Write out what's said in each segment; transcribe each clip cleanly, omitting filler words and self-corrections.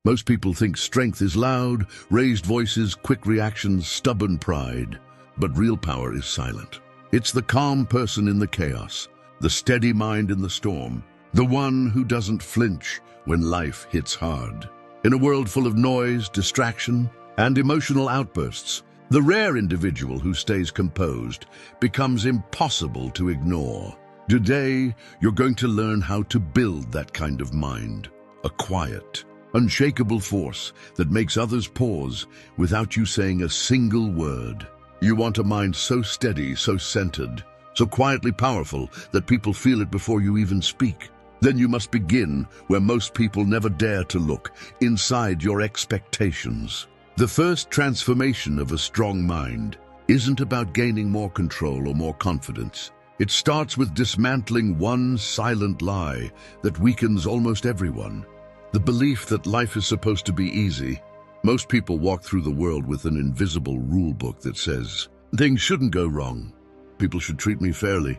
Most people think strength is loud, raised voices, quick reactions, stubborn pride. But real power is silent. It's the calm person in the chaos, the steady mind in the storm, the one who doesn't flinch when life hits hard. In a world full of noise, distraction, and emotional outbursts, the rare individual who stays composed becomes impossible to ignore. Today, you're going to learn how to build that kind of mind, a quiet, unshakable force that makes others pause without you saying a single word. You want a mind so steady, so centered, so quietly powerful that people feel it before you even speak. Then you must begin where most people never dare to look, inside your expectations. The first transformation of a strong mind isn't about gaining more control or more confidence. It starts with dismantling one silent lie that weakens almost everyone. The belief that life is supposed to be easy. Most people walk through the world with an invisible rule book that says, things shouldn't go wrong. People should treat me fairly.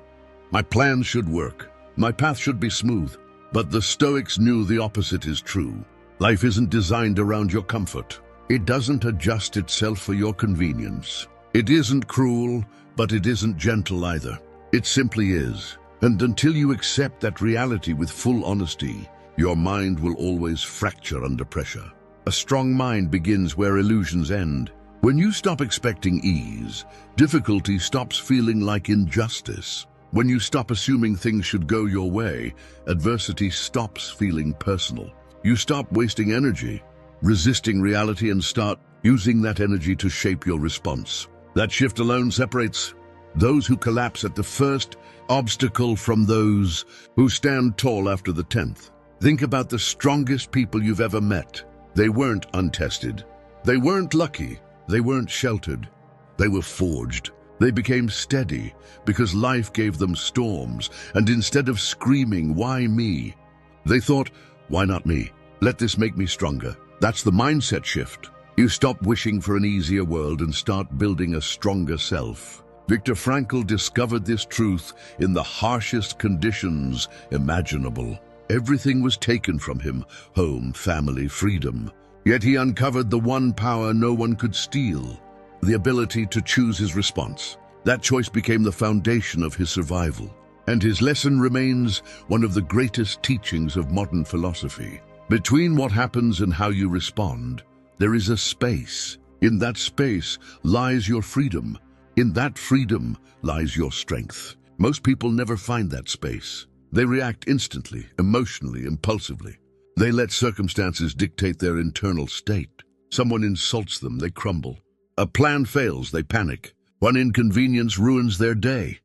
My plans should work. My path should be smooth. But the Stoics knew the opposite is true. Life isn't designed around your comfort. It doesn't adjust itself for your convenience. It isn't cruel, but it isn't gentle either. It simply is. And until you accept that reality with full honesty, your mind will always fracture under pressure. A strong mind begins where illusions end. When you stop expecting ease, difficulty stops feeling like injustice. When you stop assuming things should go your way, adversity stops feeling personal. You stop wasting energy, resisting reality, and start using that energy to shape your response. That shift alone separates those who collapse at the first obstacle from those who stand tall after the 10th. Think about the strongest people you've ever met. They weren't untested. They weren't lucky. They weren't sheltered. They were forged. They became steady because life gave them storms, and instead of screaming, "Why me?" they thought, "Why not me? Let this make me stronger." That's the mindset shift. You stop wishing for an easier world and start building a stronger self. Viktor Frankl discovered this truth in the harshest conditions imaginable. Everything was taken from him: home, family, freedom. Yet he uncovered the one power no one could steal: the ability to choose his response. That choice became the foundation of his survival. And his lesson remains one of the greatest teachings of modern philosophy. Between what happens and how you respond, there is a space. In that space lies your freedom. In that freedom lies your strength. Most people never find that space. They react instantly, emotionally, impulsively. They let circumstances dictate their internal state. Someone insults them, they crumble. A plan fails, they panic. One inconvenience ruins their day.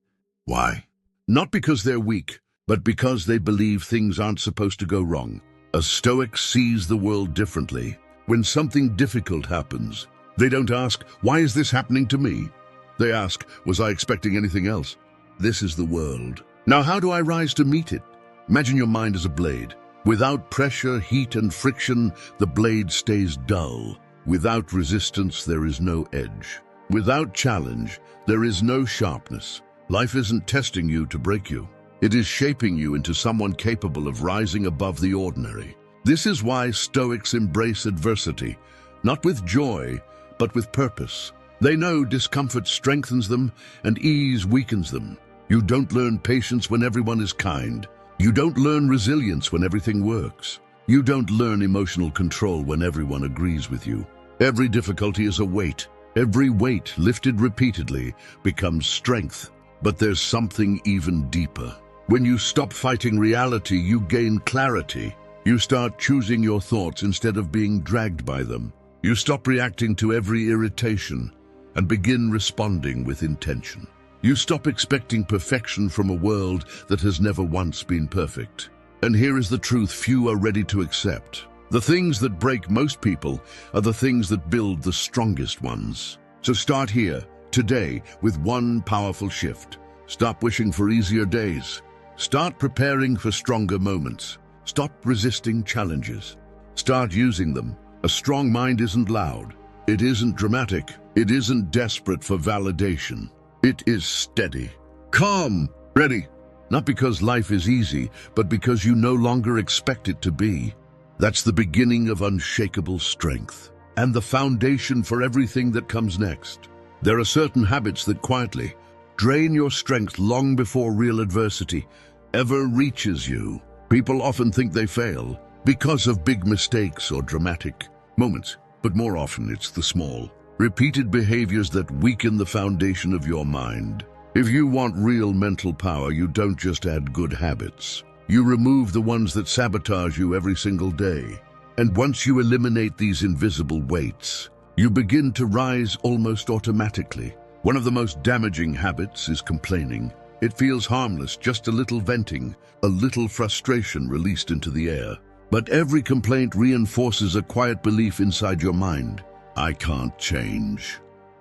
Why? Not because they're weak, but because they believe things aren't supposed to go wrong. A Stoic sees the world differently. When something difficult happens, they don't ask, "Why is this happening to me?" They ask, "Was I expecting anything else?" This is the world. Now, how do I rise to meet it? Imagine your mind as a blade. Without pressure, heat, and friction, the blade stays dull. Without resistance, there is no edge. Without challenge, there is no sharpness. Life isn't testing you to break you. It is shaping you into someone capable of rising above the ordinary. This is why Stoics embrace adversity, not with joy, but with purpose. They know discomfort strengthens them and ease weakens them. You don't learn patience when everyone is kind. You don't learn resilience when everything works. You don't learn emotional control when everyone agrees with you. Every difficulty is a weight. Every weight lifted repeatedly becomes strength. But there's something even deeper. When you stop fighting reality, you gain clarity. You start choosing your thoughts instead of being dragged by them. You stop reacting to every irritation and begin responding with intention. You stop expecting perfection from a world that has never once been perfect. And here is the truth few are ready to accept. The things that break most people are the things that build the strongest ones. So start here, today, with one powerful shift. Stop wishing for easier days. Start preparing for stronger moments. Stop resisting challenges. Start using them. A strong mind isn't loud. It isn't dramatic. It isn't desperate for validation. It is steady, calm, ready. Not because life is easy, but because you no longer expect it to be. That's the beginning of unshakable strength, and the foundation for everything that comes next. There are certain habits that quietly drain your strength long before real adversity ever reaches you. People often think they fail because of big mistakes or dramatic moments, but more often it's the small, repeated behaviors that weaken the foundation of your mind. If you want real mental power, you don't just add good habits. You remove the ones that sabotage you every single day. And once you eliminate these invisible weights, you begin to rise almost automatically. One of the most damaging habits is complaining. It feels harmless, just a little venting, a little frustration released into the air. But every complaint reinforces a quiet belief inside your mind. I can't change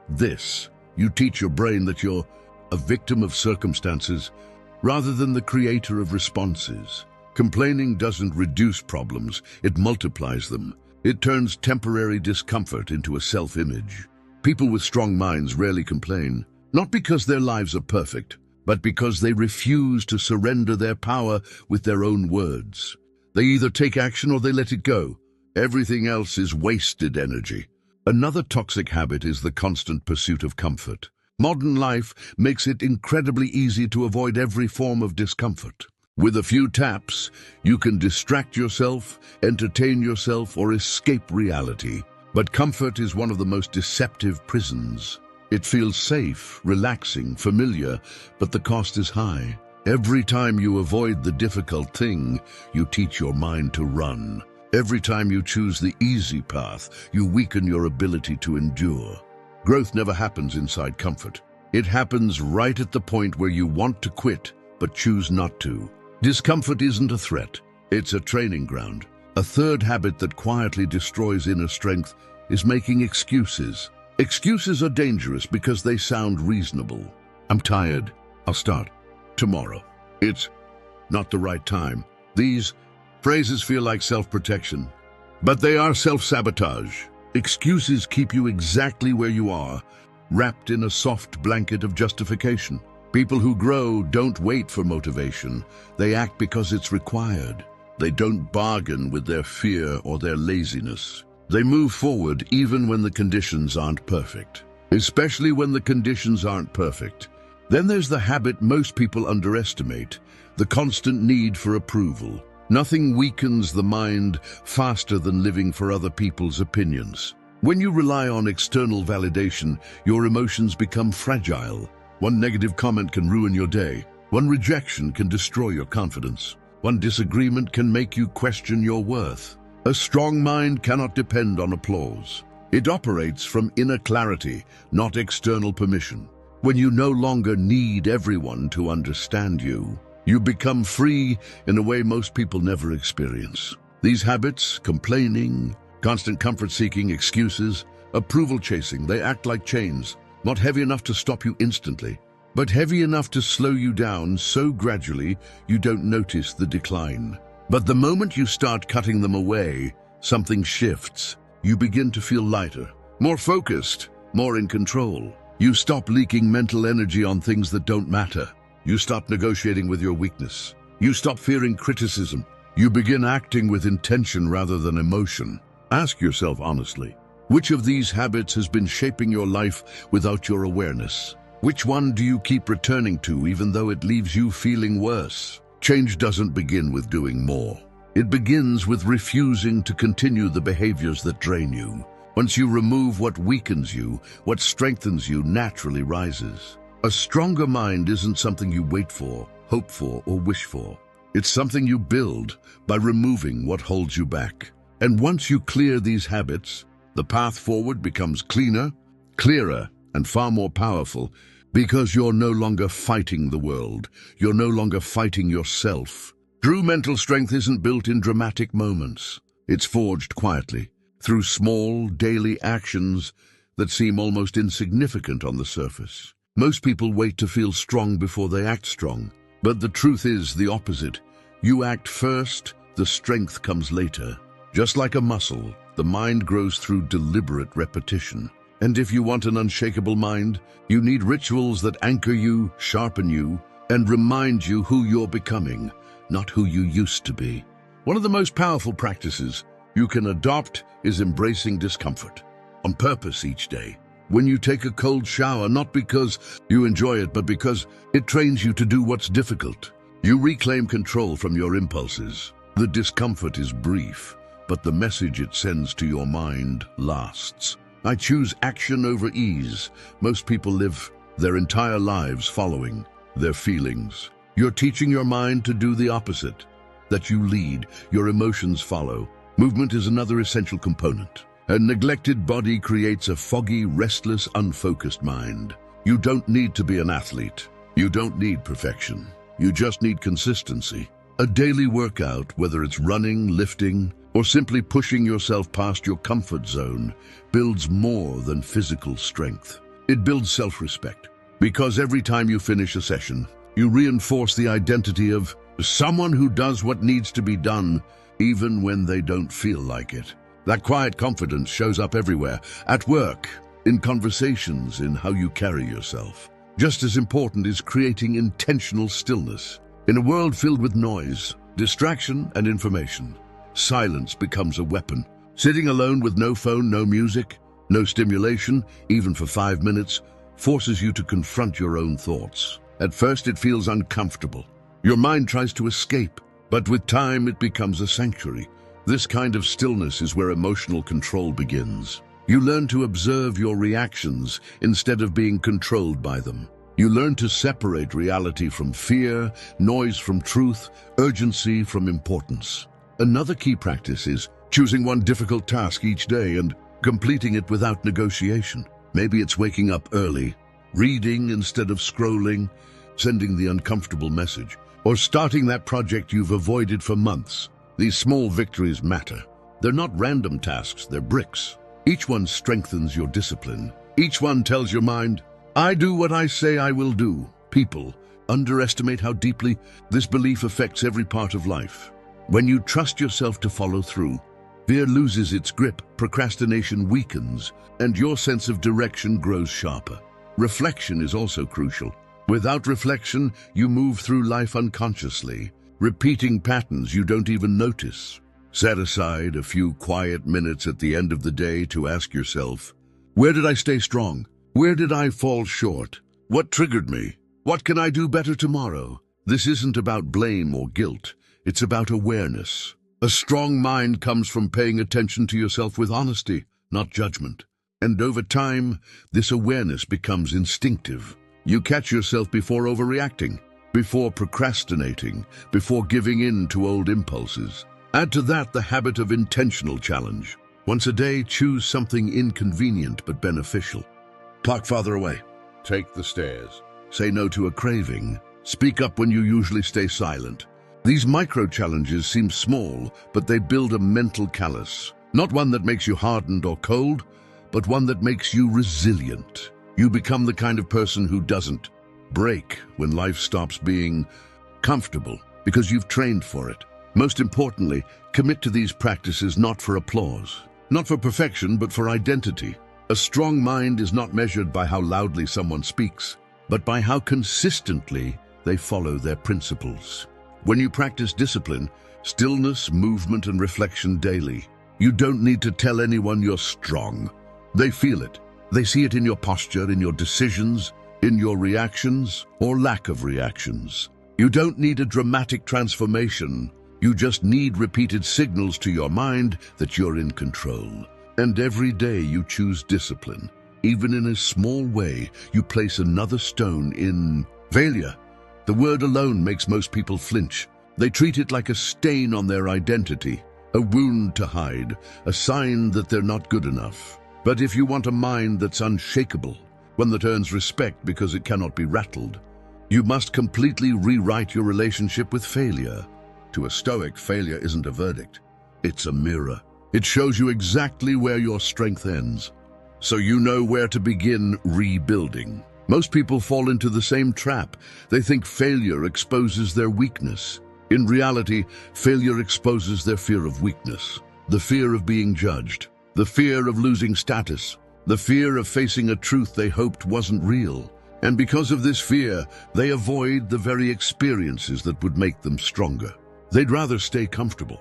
this. You teach your brain that you're a victim of circumstances rather than the creator of responses. Complaining doesn't reduce problems, it multiplies them. It turns temporary discomfort into a self-image. People with strong minds rarely complain, not because their lives are perfect, but because they refuse to surrender their power with their own words. They either take action or they let it go. Everything else is wasted energy. Another toxic habit is the constant pursuit of comfort. Modern life makes it incredibly easy to avoid every form of discomfort. With a few taps, you can distract yourself, entertain yourself, or escape reality. But comfort is one of the most deceptive prisons. It feels safe, relaxing, familiar, but the cost is high. Every time you avoid the difficult thing, you teach your mind to run. Every time you choose the easy path, you weaken your ability to endure. Growth never happens inside comfort. It happens right at the point where you want to quit, but choose not to. Discomfort isn't a threat, it's a training ground. A third habit that quietly destroys inner strength is making excuses. Excuses are dangerous because they sound reasonable. I'm tired. I'll start tomorrow. It's not the right time. These phrases feel like self-protection, but they are self-sabotage. Excuses keep you exactly where you are, wrapped in a soft blanket of justification. People who grow don't wait for motivation. They act because it's required. They don't bargain with their fear or their laziness. They move forward even when the conditions aren't perfect. Especially when the conditions aren't perfect. Then there's the habit most people underestimate, the constant need for approval. Nothing weakens the mind faster than living for other people's opinions. When you rely on external validation, your emotions become fragile. One negative comment can ruin your day. One rejection can destroy your confidence. One disagreement can make you question your worth. A strong mind cannot depend on applause. It operates from inner clarity, not external permission. When you no longer need everyone to understand you, you become free in a way most people never experience. These habits, complaining, constant comfort-seeking, excuses, approval-chasing, they act like chains, not heavy enough to stop you instantly, but heavy enough to slow you down so gradually you don't notice the decline. But the moment you start cutting them away, something shifts. You begin to feel lighter, more focused, more in control. You stop leaking mental energy on things that don't matter. You stop negotiating with your weakness. You stop fearing criticism. You begin acting with intention rather than emotion. Ask yourself honestly, which of these habits has been shaping your life without your awareness? Which one do you keep returning to even though it leaves you feeling worse? Change doesn't begin with doing more. It begins with refusing to continue the behaviors that drain you. Once you remove what weakens you, what strengthens you naturally rises. A stronger mind isn't something you wait for, hope for, or wish for. It's something you build by removing what holds you back. And once you clear these habits, the path forward becomes cleaner, clearer, and far more powerful because you're no longer fighting the world. You're no longer fighting yourself. True mental strength isn't built in dramatic moments. It's forged quietly, through small, daily actions that seem almost insignificant on the surface. Most people wait to feel strong before they act strong. But the truth is the opposite. You act first, the strength comes later. Just like a muscle, the mind grows through deliberate repetition. And if you want an unshakable mind, you need rituals that anchor you, sharpen you, and remind you who you're becoming, not who you used to be. One of the most powerful practices you can adopt is embracing discomfort on purpose each day. When you take a cold shower, not because you enjoy it, but because it trains you to do what's difficult. You reclaim control from your impulses. The discomfort is brief, but the message it sends to your mind lasts. I choose action over ease. Most people live their entire lives following their feelings. You're teaching your mind to do the opposite, that you lead, your emotions follow. Movement is another essential component. A neglected body creates a foggy, restless, unfocused mind. You don't need to be an athlete. You don't need perfection. You just need consistency. A daily workout, whether it's running, lifting, or simply pushing yourself past your comfort zone, builds more than physical strength. It builds self-respect, because every time you finish a session, you reinforce the identity of someone who does what needs to be done, even when they don't feel like it. That quiet confidence shows up everywhere, at work, in conversations, in how you carry yourself. Just as important is creating intentional stillness. In a world filled with noise, distraction, and information, silence becomes a weapon. Sitting alone with no phone, no music, no stimulation, even for 5 minutes, forces you to confront your own thoughts. At first it feels uncomfortable. Your mind tries to escape, but with time it becomes a sanctuary. This kind of stillness is where emotional control begins. You learn to observe your reactions instead of being controlled by them. You learn to separate reality from fear, noise from truth, urgency from importance. Another key practice is choosing one difficult task each day and completing it without negotiation. Maybe it's waking up early, reading instead of scrolling, sending the uncomfortable message, or starting that project you've avoided for months. These small victories matter. They're not random tasks, they're bricks. Each one strengthens your discipline. Each one tells your mind, I do what I say I will do. People underestimate how deeply this belief affects every part of life. When you trust yourself to follow through, fear loses its grip, procrastination weakens, and your sense of direction grows sharper. Reflection is also crucial. Without reflection, you move through life unconsciously, repeating patterns you don't even notice. Set aside a few quiet minutes at the end of the day to ask yourself, where did I stay strong? Where did I fall short? What triggered me? What can I do better tomorrow? This isn't about blame or guilt. It's about awareness. A strong mind comes from paying attention to yourself with honesty, not judgment. And over time, this awareness becomes instinctive. You catch yourself before overreacting, before procrastinating, before giving in to old impulses. Add to that the habit of intentional challenge. Once a day, choose something inconvenient but beneficial. Park farther away. Take the stairs. Say no to a craving. Speak up when you usually stay silent. These micro-challenges seem small, but they build a mental callus. Not one that makes you hardened or cold, but one that makes you resilient. You become the kind of person who doesn't break when life stops being comfortable, because you've trained for it. Most importantly, commit to these practices not for applause, not for perfection, but for identity. A strong mind is not measured by how loudly someone speaks, but by how consistently they follow their principles. When you practice discipline, stillness, movement, and reflection daily, you don't need to tell anyone you're strong. They feel it. They see it in your posture, in your decisions, in your reactions or lack of reactions. You don't need a dramatic transformation. You just need repeated signals to your mind that you're in control. And every day you choose discipline. Even in a small way, you place another stone in failure. The word alone makes most people flinch. They treat it like a stain on their identity, a wound to hide, a sign that they're not good enough. But if you want a mind that's unshakable, one that earns respect because it cannot be rattled, you must completely rewrite your relationship with failure. To a Stoic, failure isn't a verdict. It's a mirror. It shows you exactly where your strength ends, so you know where to begin rebuilding. Most people fall into the same trap. They think failure exposes their weakness. In reality, failure exposes their fear of weakness, the fear of being judged, the fear of losing status, the fear of facing a truth they hoped wasn't real. And because of this fear, they avoid the very experiences that would make them stronger. They'd rather stay comfortable.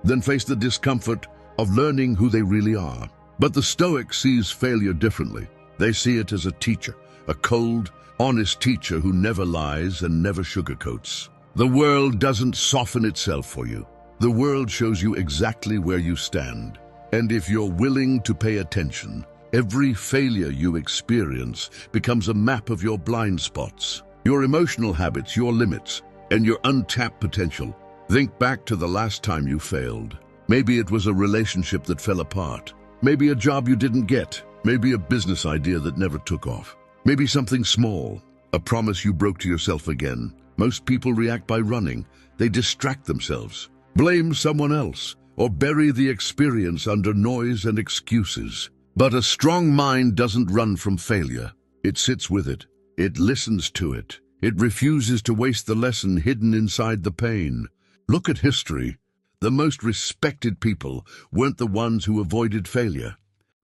then face the discomfort of learning who they really are. But the Stoic sees failure differently. They see it as a teacher, a cold, honest teacher who never lies and never sugarcoats. The world doesn't soften itself for you. The world shows you exactly where you stand. And if you're willing to pay attention, every failure you experience becomes a map of your blind spots, your emotional habits, your limits, and your untapped potential. Think back to the last time you failed. Maybe it was a relationship that fell apart. Maybe a job you didn't get. Maybe a business idea that never took off. Maybe something small, a promise you broke to yourself again. Most people react by running. They distract themselves, blame someone else, or bury the experience under noise and excuses. But a strong mind doesn't run from failure. It sits with it. It listens to it. It refuses to waste the lesson hidden inside the pain. Look at history. The most respected people weren't the ones who avoided failure.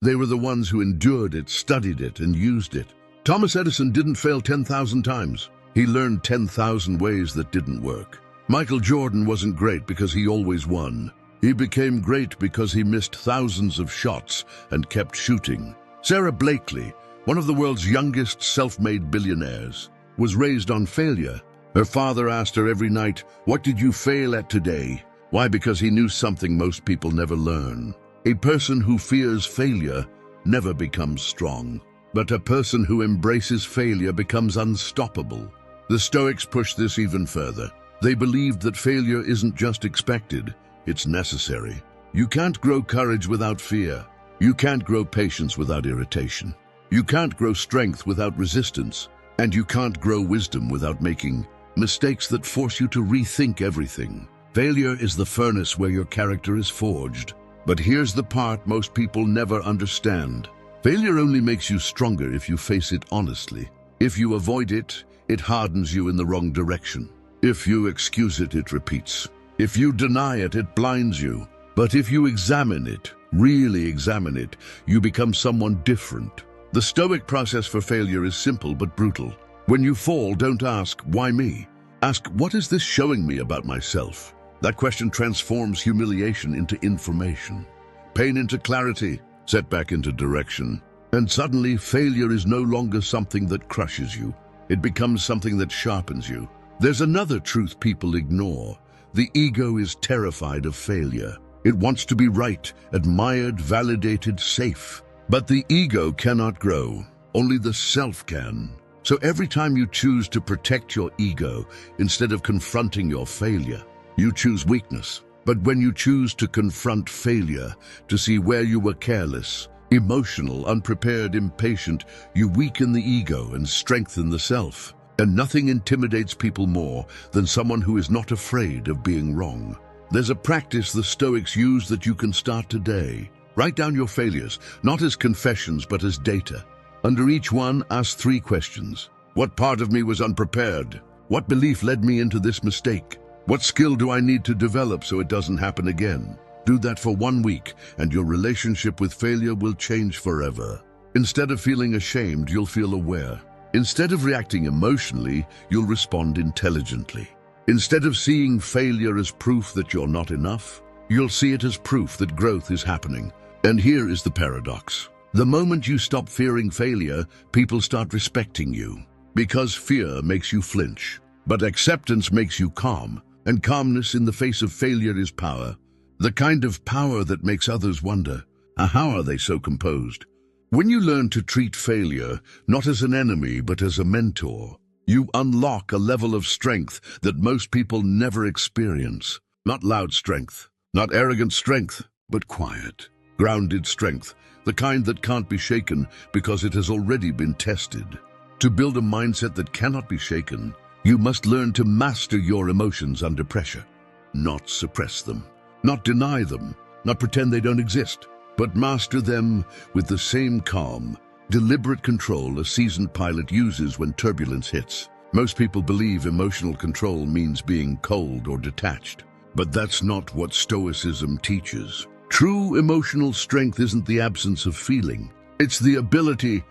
They were the ones who endured it, studied it, and used it. Thomas Edison didn't fail 10,000 times. He learned 10,000 ways that didn't work. Michael Jordan wasn't great because he always won. He became great because he missed thousands of shots and kept shooting. Sarah Blakely, one of the world's youngest self-made billionaires, was raised on failure. Her father asked her every night, "What did you fail at today?" Why? Because he knew something most people never learn. A person who fears failure never becomes strong, but a person who embraces failure becomes unstoppable. The Stoics pushed this even further. They believed that failure isn't just expected, it's necessary. You can't grow courage without fear. You can't grow patience without irritation. You can't grow strength without resistance. And you can't grow wisdom without making mistakes that force you to rethink everything. Failure is the furnace where your character is forged. But here's the part most people never understand. Failure only makes you stronger if you face it honestly. If you avoid it, it hardens you in the wrong direction. If you excuse it, it repeats. If you deny it, it blinds you. But if you examine it, really examine it, you become someone different. The Stoic process for failure is simple but brutal. When you fall, don't ask, "Why me?" Ask, "What is this showing me about myself?" That question transforms humiliation into information, pain into clarity, setback into direction. And suddenly, failure is no longer something that crushes you. It becomes something that sharpens you. There's another truth people ignore. The ego is terrified of failure. It wants to be right, admired, validated, safe. But the ego cannot grow. Only the self can. So every time you choose to protect your ego instead of confronting your failure, you choose weakness. But when you choose to confront failure, to see where you were careless, emotional, unprepared, impatient, you weaken the ego and strengthen the self. And nothing intimidates people more than someone who is not afraid of being wrong. There's a practice the Stoics use that you can start today. Write down your failures, not as confessions, but as data. Under each one, ask 3 questions. What part of me was unprepared? What belief led me into this mistake? What skill do I need to develop so it doesn't happen again? Do that for 1 week, and your relationship with failure will change forever. Instead of feeling ashamed, you'll feel aware. Instead of reacting emotionally, you'll respond intelligently. Instead of seeing failure as proof that you're not enough, you'll see it as proof that growth is happening. And here is the paradox. The moment you stop fearing failure, people start respecting you. Because fear makes you flinch, but acceptance makes you calm. And calmness in the face of failure is power. The kind of power that makes others wonder, how are they so composed? When you learn to treat failure not as an enemy but as a mentor, you unlock a level of strength that most people never experience. Not loud strength, not arrogant strength, but quiet, grounded strength, the kind that can't be shaken because it has already been tested. To build a mindset that cannot be shaken, you must learn to master your emotions under pressure. Not suppress them, not deny them, not pretend they don't exist, but master them with the same calm, deliberate control a seasoned pilot uses when turbulence hits. Most people believe emotional control means being cold or detached, but that's not what Stoicism teaches. True emotional strength isn't the absence of feeling. It's the ability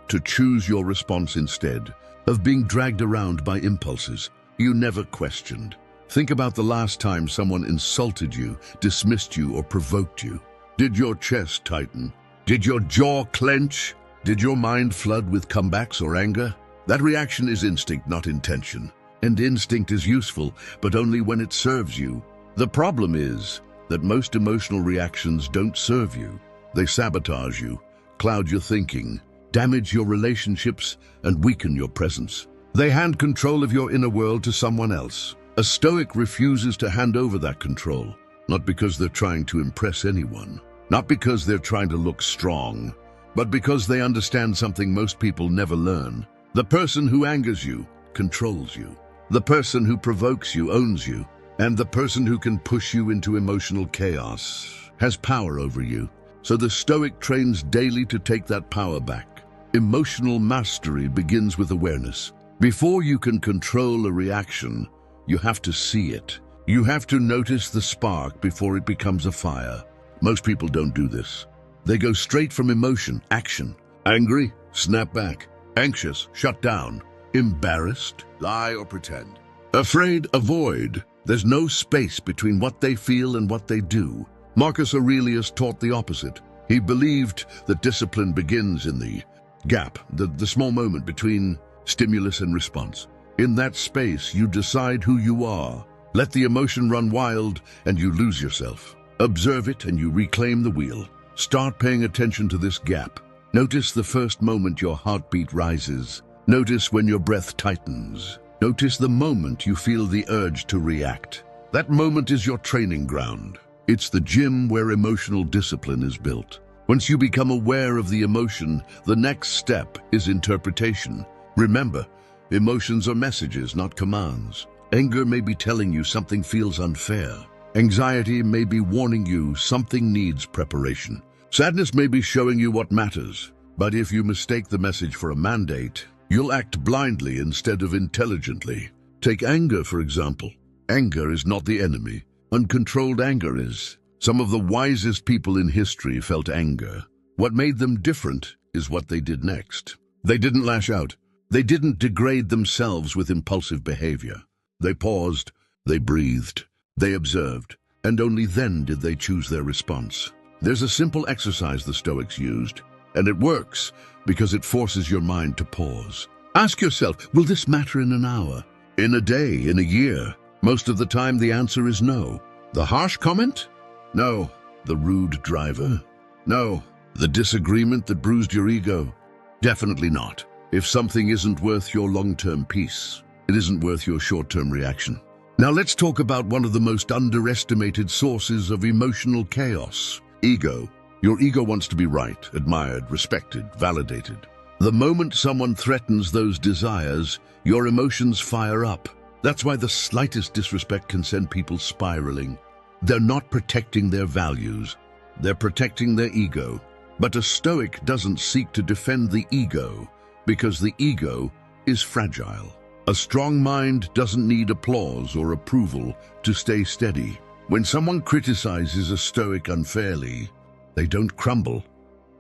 to choose your response instead of being dragged around by impulses you never questioned. Think about the last time someone insulted you, dismissed you, or provoked you. Did your chest tighten? Did your jaw clench? Did your mind flood with comebacks or anger? That reaction is instinct, not intention. And instinct is useful, but only when it serves you. The problem is that most emotional reactions don't serve you. They sabotage you, cloud your thinking, damage your relationships, and weaken your presence. They hand control of your inner world to someone else. A Stoic refuses to hand over that control, not because they're trying to impress anyone, not because they're trying to look strong, but because they understand something most people never learn. The person who angers you controls you. The person who provokes you owns you. And the person who can push you into emotional chaos has power over you. So the Stoic trains daily to take that power back. Emotional mastery begins with awareness. Before you can control a reaction, you have to see it. You have to notice the spark before it becomes a fire. Most people don't do this. They go straight from emotion, action. Angry, snap back. Anxious, shut down. Embarrassed, lie or pretend. Afraid, avoid. There's no space between what they feel and what they do. Marcus Aurelius taught the opposite. He believed that discipline begins in the gap, the small moment between stimulus and response. In that space, you decide who you are. Let the emotion run wild and you lose yourself. Observe it and you reclaim the wheel. Start paying attention to this gap. Notice the first moment your heartbeat rises. Notice when your breath tightens. Notice the moment you feel the urge to react. That moment is your training ground. It's the gym where emotional discipline is built. Once you become aware of the emotion, the next step is interpretation. Remember, emotions are messages, not commands. Anger may be telling you something feels unfair. Anxiety may be warning you something needs preparation. Sadness may be showing you what matters. But if you mistake the message for a mandate, you'll act blindly instead of intelligently. Take anger, for example. Anger is not the enemy. Uncontrolled anger is. Some of the wisest people in history felt anger. What made them different is what they did next. They didn't lash out. They didn't degrade themselves with impulsive behavior. They paused, they breathed, they observed, and only then did they choose their response. There's a simple exercise the Stoics used, and it works because it forces your mind to pause. Ask yourself, will this matter in an hour? In a day? In a year? Most of the time the answer is no. The harsh comment? No. The rude driver? No. The disagreement that bruised your ego? Definitely not. If something isn't worth your long-term peace, it isn't worth your short-term reaction. Now let's talk about one of the most underestimated sources of emotional chaos: ego. Your ego wants to be right, admired, respected, validated. The moment someone threatens those desires, your emotions fire up. That's why the slightest disrespect can send people spiraling. They're not protecting their values. They're protecting their ego. But a Stoic doesn't seek to defend the ego, because the ego is fragile. A strong mind doesn't need applause or approval to stay steady. When someone criticizes a Stoic unfairly, they don't crumble,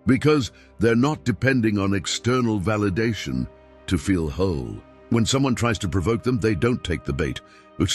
because they're not depending on external validation to feel whole. When someone tries to provoke them, they don't take the bait. Because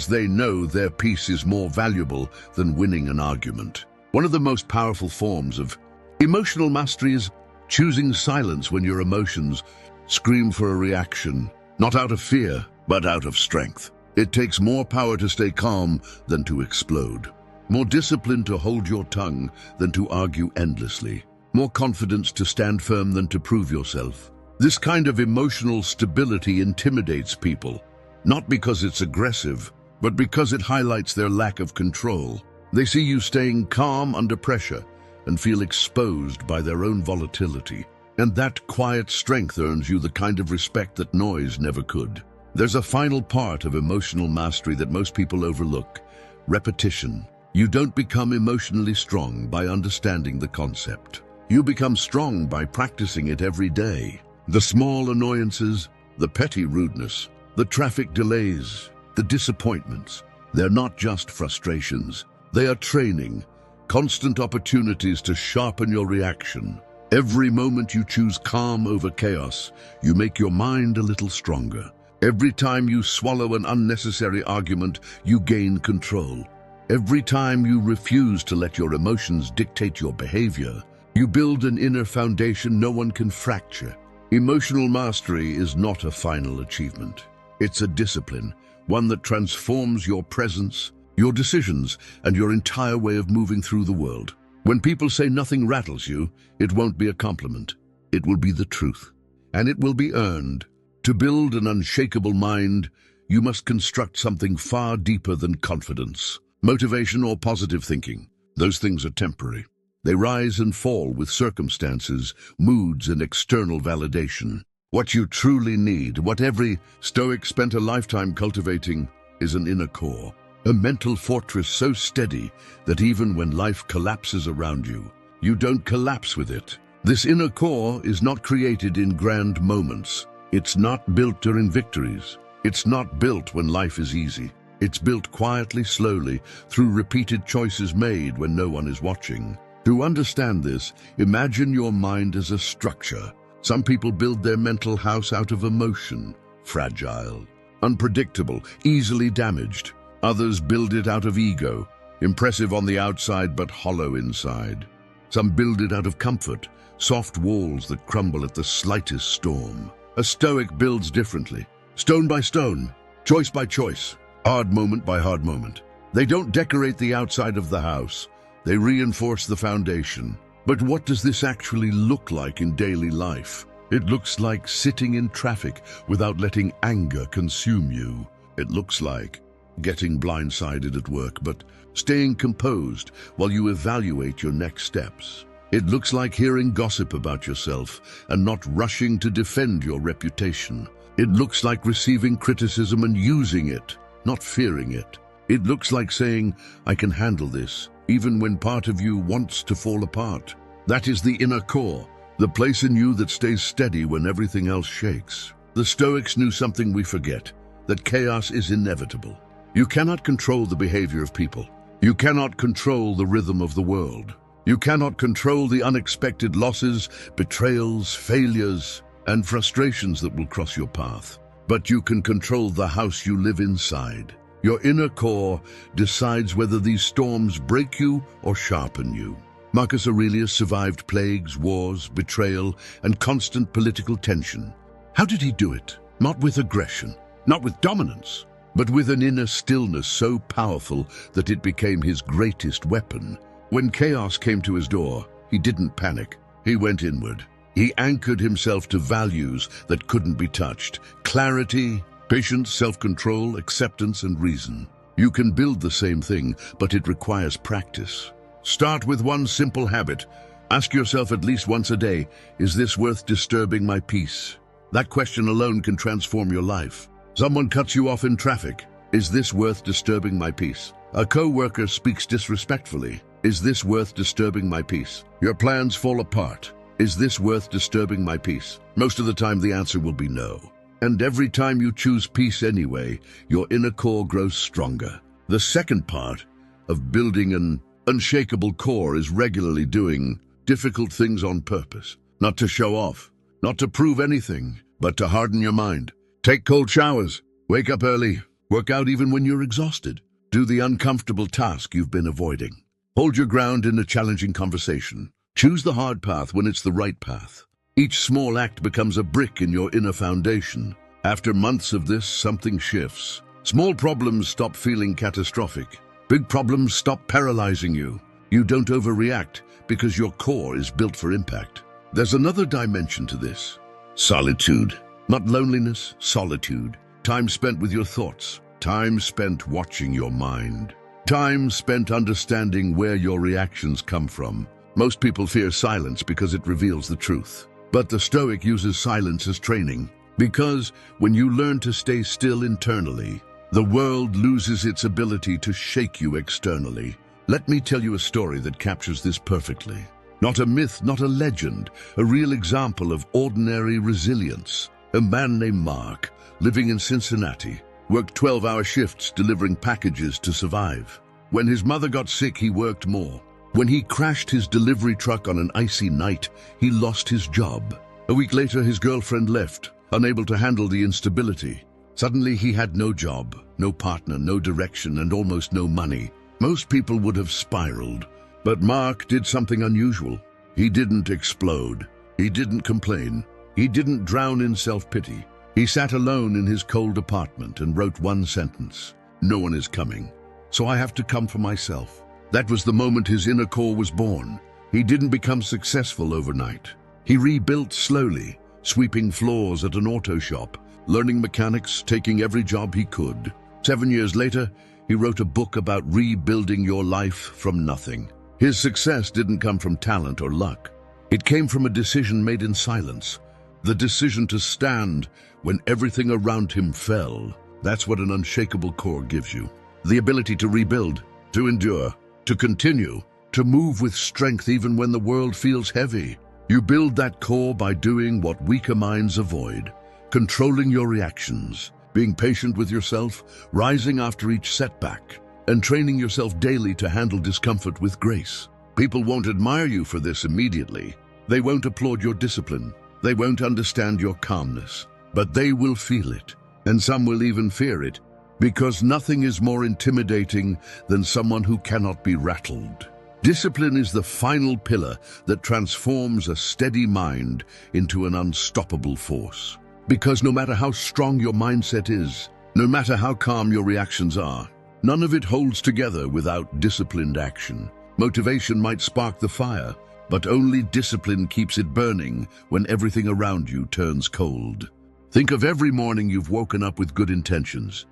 they know their peace is more valuable than winning an argument. One of the most powerful forms of emotional mastery is choosing silence when your emotions scream for a reaction, not out of fear, but out of strength. It takes more power to stay calm than to explode. More discipline to hold your tongue than to argue endlessly. More confidence to stand firm than to prove yourself. This kind of emotional stability intimidates people, not because it's aggressive, but because it highlights their lack of control. They see you staying calm under pressure and feel exposed by their own volatility. And that quiet strength earns you the kind of respect that noise never could. There's a final part of emotional mastery that most people overlook: repetition. You don't become emotionally strong by understanding the concept. You become strong by practicing it every day. The small annoyances, the petty rudeness, the traffic delays, the disappointments, they're not just frustrations. They are training, constant opportunities to sharpen your reaction. Every moment you choose calm over chaos, you make your mind a little stronger. Every time you swallow an unnecessary argument, you gain control. Every time you refuse to let your emotions dictate your behavior, you build an inner foundation no one can fracture. Emotional mastery is not a final achievement. It's a discipline, one that transforms your presence, your decisions, and your entire way of moving through the world. When people say nothing rattles you, it won't be a compliment. It will be the truth. And it will be earned. To build an unshakable mind, you must construct something far deeper than confidence, motivation, or positive thinking. Those things are temporary. They rise and fall with circumstances, moods, and external validation. What you truly need, what every Stoic spent a lifetime cultivating, is an inner core, a mental fortress so steady that even when life collapses around you, you don't collapse with it. This inner core is not created in grand moments. It's not built during victories. It's not built when life is easy. It's built quietly, slowly, through repeated choices made when no one is watching. To understand this, imagine your mind as a structure. Some people build their mental house out of emotion, fragile, unpredictable, easily damaged. Others build it out of ego, impressive on the outside but hollow inside. Some build it out of comfort, soft walls that crumble at the slightest storm. A Stoic builds differently, stone by stone, choice by choice, hard moment by hard moment. They don't decorate the outside of the house, they reinforce the foundation. But what does this actually look like in daily life? It looks like sitting in traffic without letting anger consume you. It looks like getting blindsided at work, but staying composed while you evaluate your next steps. It looks like hearing gossip about yourself and not rushing to defend your reputation. It looks like receiving criticism and using it, not fearing it. It looks like saying, I can handle this, even when part of you wants to fall apart. That is the inner core, the place in you that stays steady when everything else shakes. The Stoics knew something we forget, that chaos is inevitable. You cannot control the behavior of people. You cannot control the rhythm of the world. You cannot control the unexpected losses, betrayals, failures, and frustrations that will cross your path. But you can control the house you live inside. Your inner core decides whether these storms break you or sharpen you. Marcus Aurelius survived plagues, wars, betrayal, and constant political tension. How did he do it? Not with aggression, not with dominance, but with an inner stillness so powerful that it became his greatest weapon. When chaos came to his door, he didn't panic. He went inward. He anchored himself to values that couldn't be touched: clarity, patience, self-control, acceptance, and reason. You can build the same thing, but it requires practice. Start with one simple habit. Ask yourself at least once a day, is this worth disturbing my peace? That question alone can transform your life. Someone cuts you off in traffic. Is this worth disturbing my peace? A co-worker speaks disrespectfully. Is this worth disturbing my peace? Your plans fall apart. Is this worth disturbing my peace? Most of the time the answer will be no. And every time you choose peace anyway, your inner core grows stronger. The second part of building an unshakable core is regularly doing difficult things on purpose. Not to show off, not to prove anything, but to harden your mind. Take cold showers, wake up early, work out even when you're exhausted. Do the uncomfortable task you've been avoiding. Hold your ground in a challenging conversation. Choose the hard path when it's the right path. Each small act becomes a brick in your inner foundation. After months of this, something shifts. Small problems stop feeling catastrophic. Big problems stop paralyzing you. You don't overreact because your core is built for impact. There's another dimension to this. Solitude. Not loneliness, solitude. Time spent with your thoughts. Time spent watching your mind. Time spent understanding where your reactions come from. Most people fear silence because it reveals the truth. But the Stoic uses silence as training, because when you learn to stay still internally, the world loses its ability to shake you externally. Let me tell you a story that captures this perfectly. Not a myth, not a legend, a real example of ordinary resilience. A man named Mark, living in Cincinnati, worked 12-hour shifts delivering packages to survive. When his mother got sick, he worked more. When he crashed his delivery truck on an icy night, he lost his job. A week later, his girlfriend left, unable to handle the instability. Suddenly he had no job, no partner, no direction, and almost no money. Most people would have spiraled, but Mark did something unusual. He didn't explode. He didn't complain. He didn't drown in self-pity. He sat alone in his cold apartment and wrote one sentence: "No one is coming, so I have to come for myself." That was the moment his inner core was born. He didn't become successful overnight. He rebuilt slowly, sweeping floors at an auto shop, learning mechanics, taking every job he could. 7 years later, he wrote a book about rebuilding your life from nothing. His success didn't come from talent or luck. It came from a decision made in silence, the decision to stand when everything around him fell. That's what an unshakable core gives you. The ability to rebuild, to endure, to continue, to move with strength even when the world feels heavy. You build that core by doing what weaker minds avoid, controlling your reactions, being patient with yourself, rising after each setback, and training yourself daily to handle discomfort with grace. People won't admire you for this immediately. They won't applaud your discipline. They won't understand your calmness, but they will feel it, and some will even fear it, because nothing is more intimidating than someone who cannot be rattled. Discipline is the final pillar that transforms a steady mind into an unstoppable force. Because no matter how strong your mindset is, no matter how calm your reactions are, none of it holds together without disciplined action. Motivation might spark the fire, but only discipline keeps it burning when everything around you turns cold. Think of every morning you've woken up with good intentions.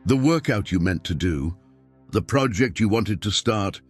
The workout you meant to do, the project you wanted to start,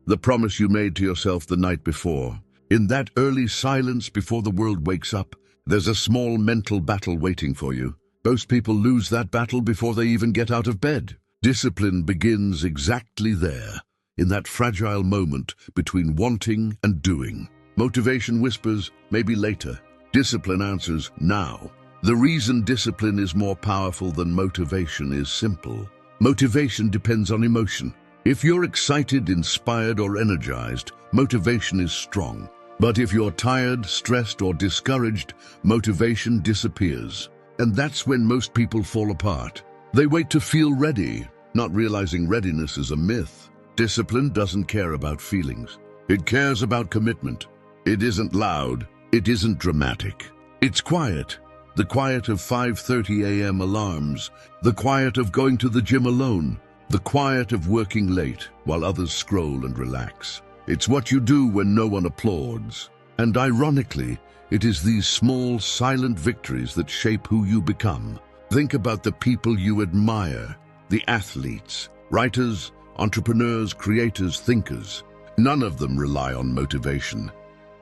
the promise you made to yourself the night before. In that early silence before the world wakes up, there's a small mental battle waiting for you. Most people lose that battle before they even get out of bed. Discipline begins exactly there, in that fragile moment between wanting and doing. Motivation whispers, maybe later. Discipline answers, now. The reason discipline is more powerful than motivation is simple. Motivation depends on emotion. If you're excited, inspired, or energized, motivation is strong. But if you're tired, stressed, or discouraged, motivation disappears. And that's when most people fall apart. They wait to feel ready, not realizing readiness is a myth. Discipline doesn't care about feelings. It cares about commitment. It isn't loud. It isn't dramatic. It's quiet. The quiet of 5:30 a.m. alarms. The quiet of going to the gym alone. The quiet of working late while others scroll and relax. It's what you do when no one applauds. And ironically, it is these small, silent victories that shape who you become. Think about the people you admire, the athletes, writers, entrepreneurs, creators, thinkers. None of them rely on motivation.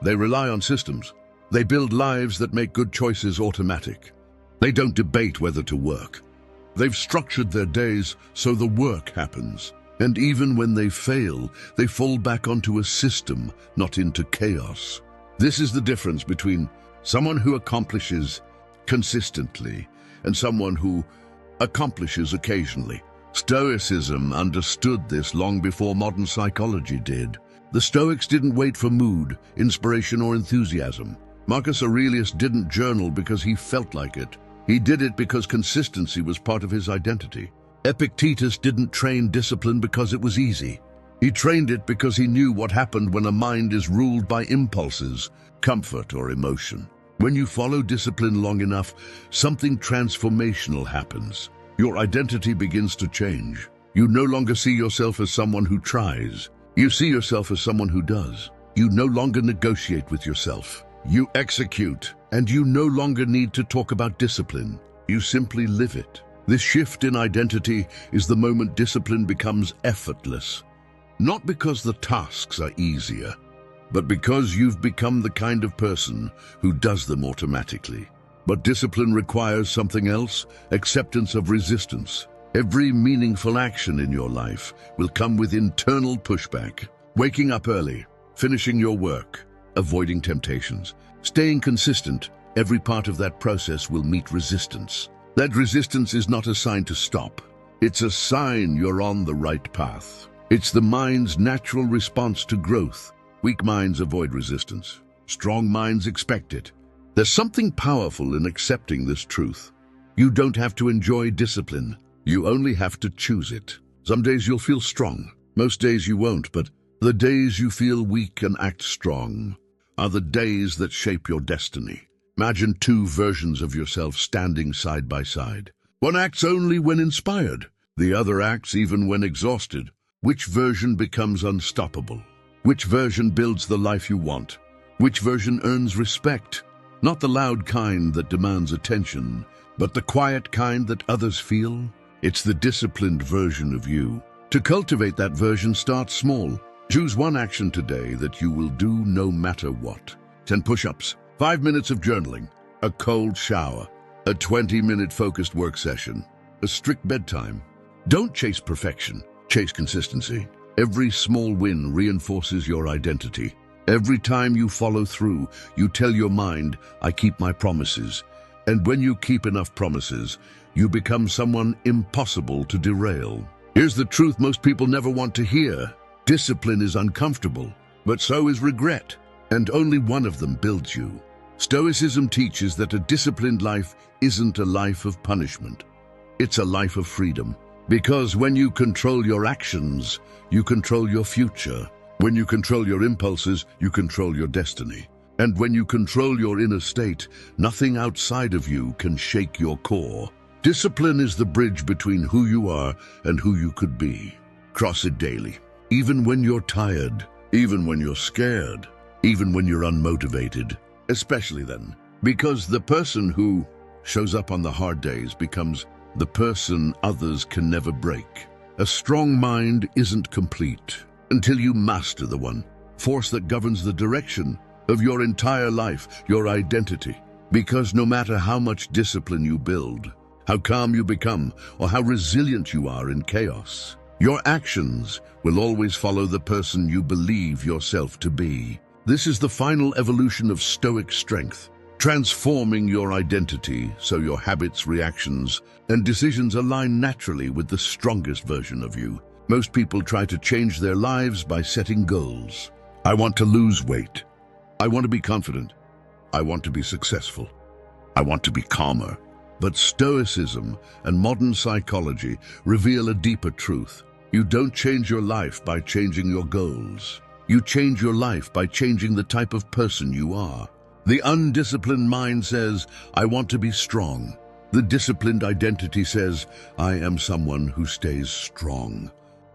They rely on systems. They build lives that make good choices automatic. They don't debate whether to work. They've structured their days so the work happens. And even when they fail, they fall back onto a system, not into chaos. This is the difference between someone who accomplishes consistently and someone who accomplishes occasionally. Stoicism understood this long before modern psychology did. The Stoics didn't wait for mood, inspiration, or enthusiasm. Marcus Aurelius didn't journal because he felt like it. He did it because consistency was part of his identity. Epictetus didn't train discipline because it was easy. He trained it because he knew what happened when a mind is ruled by impulses, comfort, or emotion. When you follow discipline long enough, something transformational happens. Your identity begins to change. You no longer see yourself as someone who tries. You see yourself as someone who does. You no longer negotiate with yourself. You execute, and you no longer need to talk about discipline. You simply live it. This shift in identity is the moment discipline becomes effortless. Not because the tasks are easier, but because you've become the kind of person who does them automatically. But discipline requires something else, acceptance of resistance. Every meaningful action in your life will come with internal pushback. Waking up early, finishing your work, avoiding temptations, staying consistent, every part of that process will meet resistance. That resistance is not a sign to stop. It's a sign you're on the right path. It's the mind's natural response to growth. Weak minds avoid resistance. Strong minds expect it. There's something powerful in accepting this truth. You don't have to enjoy discipline. You only have to choose it. Some days you'll feel strong. Most days you won't, but the days you feel weak and act strong are the days that shape your destiny. Imagine two versions of yourself standing side by side. One acts only when inspired. The other acts even when exhausted. Which version becomes unstoppable? Which version builds the life you want? Which version earns respect? Not the loud kind that demands attention, but the quiet kind that others feel. It's the disciplined version of you. To cultivate that version, start small. Choose one action today that you will do no matter what. 10 push-ups, 5 minutes of journaling, a cold shower, a 20-minute focused work session, a strict bedtime. Don't chase perfection, chase consistency. Every small win reinforces your identity. Every time you follow through, you tell your mind, I keep my promises. And when you keep enough promises, you become someone impossible to derail. Here's the truth most people never want to hear. Discipline is uncomfortable, but so is regret. And only one of them builds you. Stoicism teaches that a disciplined life isn't a life of punishment. It's a life of freedom. Because when you control your actions, you control your future. When you control your impulses, you control your destiny. And when you control your inner state, nothing outside of you can shake your core. Discipline is the bridge between who you are and who you could be. Cross it daily. Even when you're tired, even when you're scared, even when you're unmotivated. Especially then. Because the person who shows up on the hard days becomes the person others can never break. A strong mind isn't complete until you master the one force that governs the direction of your entire life, your identity. Because no matter how much discipline you build, how calm you become, or how resilient you are in chaos, your actions will always follow the person you believe yourself to be. This is the final evolution of Stoic strength, transforming your identity so your habits, reactions, and decisions align naturally with the strongest version of you. Most people try to change their lives by setting goals. I want to lose weight. I want to be confident. I want to be successful. I want to be calmer. But Stoicism and modern psychology reveal a deeper truth. You don't change your life by changing your goals. You change your life by changing the type of person you are. The undisciplined mind says, I want to be strong. The disciplined identity says, I am someone who stays strong.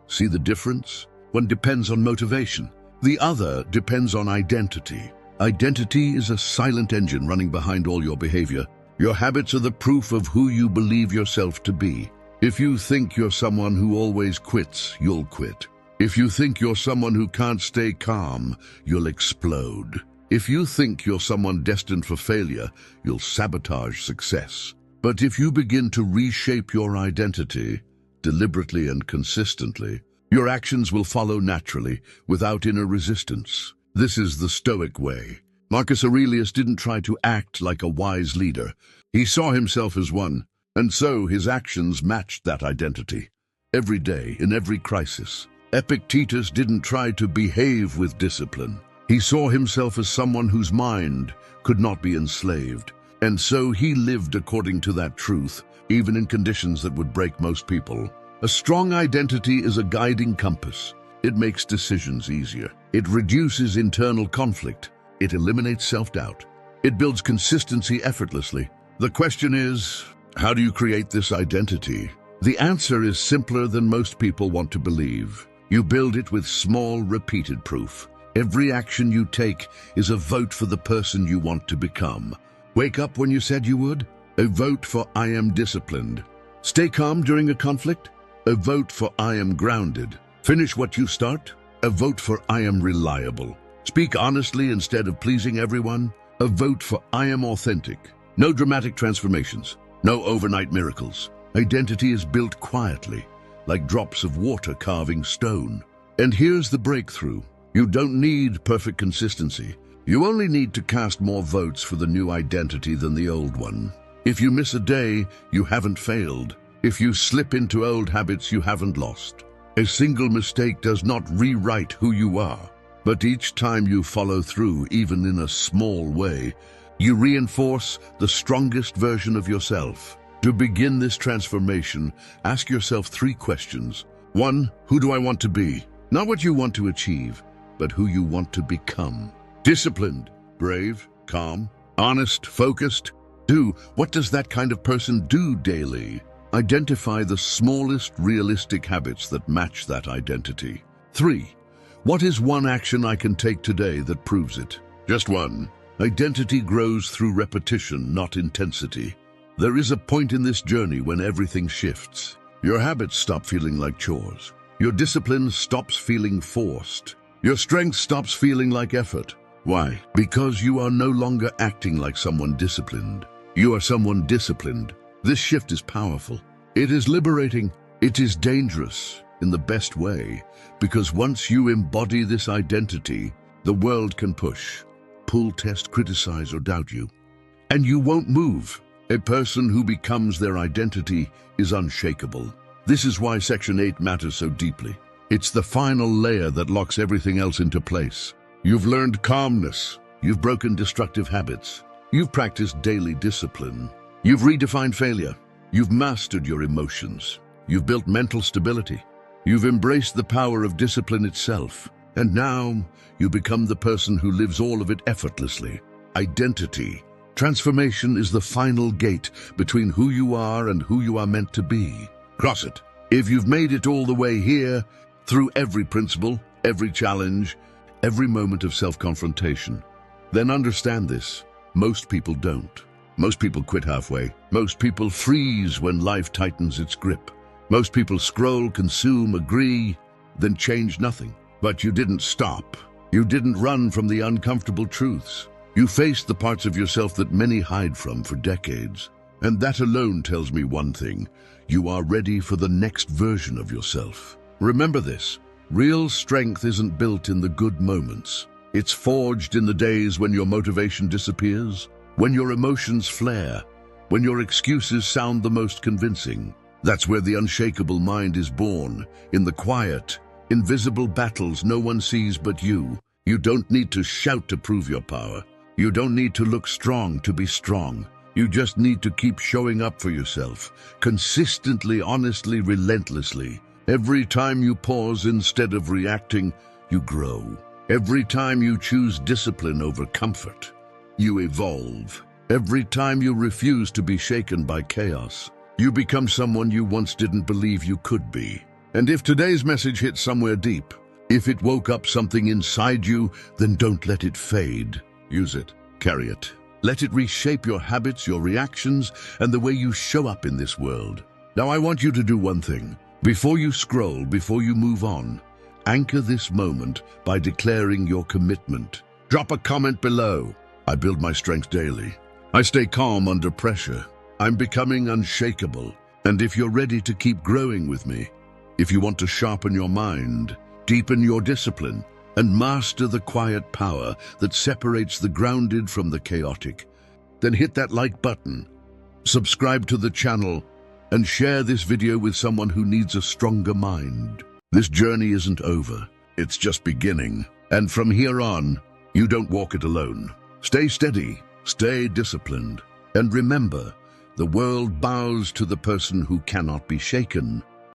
See the difference? One depends on motivation. The other depends on identity. Identity is a silent engine running behind all your behavior. Your habits are the proof of who you believe yourself to be. If you think you're someone who always quits, you'll quit. If you think you're someone who can't stay calm, you'll explode. If you think you're someone destined for failure, you'll sabotage success. But if you begin to reshape your identity, deliberately and consistently, your actions will follow naturally, without inner resistance. This is the Stoic way. Marcus Aurelius didn't try to act like a wise leader. He saw himself as one, and so his actions matched that identity. Every day, in every crisis. Epictetus didn't try to behave with discipline. He saw himself as someone whose mind could not be enslaved. And so he lived according to that truth, even in conditions that would break most people. A strong identity is a guiding compass. It makes decisions easier. It reduces internal conflict. It eliminates self-doubt. It builds consistency effortlessly. The question is, how do you create this identity? The answer is simpler than most people want to believe. You build it with small, repeated proof. Every action you take is a vote for the person you want to become. Wake up when you said you would? A vote for I am disciplined. Stay calm during a conflict? A vote for I am grounded. Finish what you start? A vote for I am reliable. Speak honestly instead of pleasing everyone? A vote for I am authentic. No dramatic transformations. No overnight miracles. Identity is built quietly, like drops of water carving stone. And here's the breakthrough. You don't need perfect consistency. You only need to cast more votes for the new identity than the old one. If you miss a day, you haven't failed. If you slip into old habits, you haven't lost. A single mistake does not rewrite who you are. But each time you follow through, even in a small way, you reinforce the strongest version of yourself. To begin this transformation, ask yourself 3 questions. 1. Who do I want to be? Not what you want to achieve, but who you want to become. Disciplined, brave, calm, honest, focused. 2. What does that kind of person do daily? Identify the smallest realistic habits that match that identity. 3. What is one action I can take today that proves it? Just one. Identity grows through repetition, not intensity. There is a point in this journey when everything shifts. Your habits stop feeling like chores. Your discipline stops feeling forced. Your strength stops feeling like effort. Why? Because you are no longer acting like someone disciplined. You are someone disciplined. This shift is powerful. It is liberating. It is dangerous in the best way, because once you embody this identity, the world can push, pull, test, criticize, or doubt you. And you won't move. A person who becomes their identity is unshakable. This is why Section 8 matters so deeply. It's the final layer that locks everything else into place. You've learned calmness. You've broken destructive habits. You've practiced daily discipline. You've redefined failure. You've mastered your emotions. You've built mental stability. You've embraced the power of discipline itself. And now you become the person who lives all of it effortlessly. Identity. Transformation is the final gate between who you are and who you are meant to be. Cross it. If you've made it all the way here, through every principle, every challenge, every moment of self-confrontation, then understand this. Most people don't. Most people quit halfway. Most people freeze when life tightens its grip. Most people scroll, consume, agree, then change nothing. But you didn't stop. You didn't run from the uncomfortable truths. You faced the parts of yourself that many hide from for decades. And that alone tells me one thing. You are ready for the next version of yourself. Remember this. Real strength isn't built in the good moments. It's forged in the days when your motivation disappears, when your emotions flare, when your excuses sound the most convincing. That's where the unshakable mind is born, in the quiet, invisible battles no one sees but you. You don't need to shout to prove your power. You don't need to look strong to be strong. You just need to keep showing up for yourself, consistently, honestly, relentlessly. Every time you pause instead of reacting, you grow. Every time you choose discipline over comfort, you evolve. Every time you refuse to be shaken by chaos, you become someone you once didn't believe you could be. And if today's message hit somewhere deep, if it woke up something inside you, then don't let it fade. Use it. Carry it. Let it reshape your habits, your reactions, and the way you show up in this world. Now I want you to do one thing. Before you scroll, before you move on, anchor this moment by declaring your commitment. Drop a comment below. I build my strength daily. I stay calm under pressure. I'm becoming unshakable. And if you're ready to keep growing with me, if you want to sharpen your mind, deepen your discipline, and master the quiet power that separates the grounded from the chaotic, then hit that like button, subscribe to the channel, and share this video with someone who needs a stronger mind. This journey isn't over. It's just beginning. And from here on, you don't walk it alone. Stay steady, stay disciplined, and remember, the world bows to the person who cannot be shaken.